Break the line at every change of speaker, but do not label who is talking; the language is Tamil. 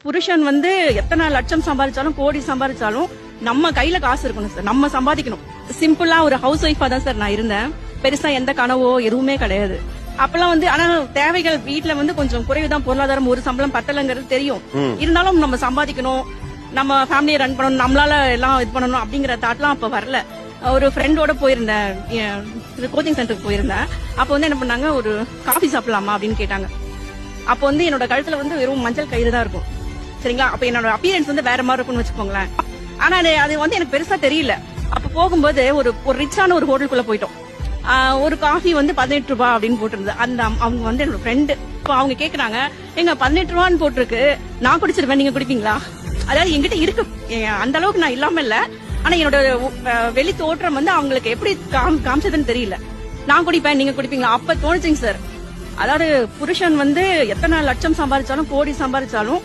புருஷன் வந்து எத்தனை லட்சம் சம்பாதிச்சாலும் கோடி சம்பாதிச்சாலும் நம்ம கையில காசு இருக்கணும் சார். நம்ம சம்பாதிக்கணும். சிம்பிளா ஒரு ஹவுஸ் ஒய்ஃபா தான் சார் நான் இருந்தேன். பெருசா எந்த கனவோ எதுவுமே கிடையாது. அப்பெல்லாம் வந்து ஆனா தேவைகள் வீட்டுல வந்து கொஞ்சம் குறைவுதான், பொருளாதாரம் ஒரு சம்பளம் பத்தலங்கிறது தெரியும். இருந்தாலும் நம்ம சம்பாதிக்கணும், நம்ம ஃபேமிலியை ரன் பண்ணணும், நம்மளால எல்லாம் இது பண்ணணும் அப்படிங்கிற தாட்லாம் அப்ப வரல. ஒரு ஃப்ரெண்டோட போயிருந்தேன், கோச்சிங் சென்டருக்கு போயிருந்தேன். அப்ப வந்து என்ன பண்ணாங்க, ஒரு காஃபி சாப்பிடலாமா அப்படின்னு கேட்டாங்க. அப்ப வந்து என்னோட கழுத்துல வந்து வெறும் மஞ்சள் கயிறு தான் இருக்கும், சரிங்களா. அப்ப என்னோட அப்பியரன்ஸ் வந்து வேற மாதிரி இருக்கும்னு வச்சுக்கோங்களேன். ஆனா அது வந்து எனக்கு பெருசா தெரியல. அப்ப போகும்போது ஒரு ரிச்சான ஒரு ஹோட்டலுக்குள்ள போயிட்டோம். ஒரு காஃபி வந்து 18 ரூபாய் அப்படின்னு போட்டிருந்தது. அந்த அவங்க வந்து என்னோட ஃப்ரெண்டு. இப்போ அவங்க கேக்குறாங்க, எங்க 18 ரூபான்னு போட்டிருக்கு, நான் குடிச்சிருவேன், நீங்க குடிப்பீங்களா? அதாவது என்கிட்ட இருக்கு, அந்த அளவுக்கு நான் இல்லாம இல்ல. ஆனா என்னோட வெளி தோற்றம் வந்து அவங்களுக்கு எப்படி காமிச்சதுன்னு தெரியல. நான் குடிப்பேன், நீங்க குடிப்பீங்களா? அப்ப தோணுச்சுங்க சார். அதாவது புருஷன் வந்து எத்தனை லட்சம் சம்பாதிச்சாலும் கோடி சம்பாதிச்சாலும்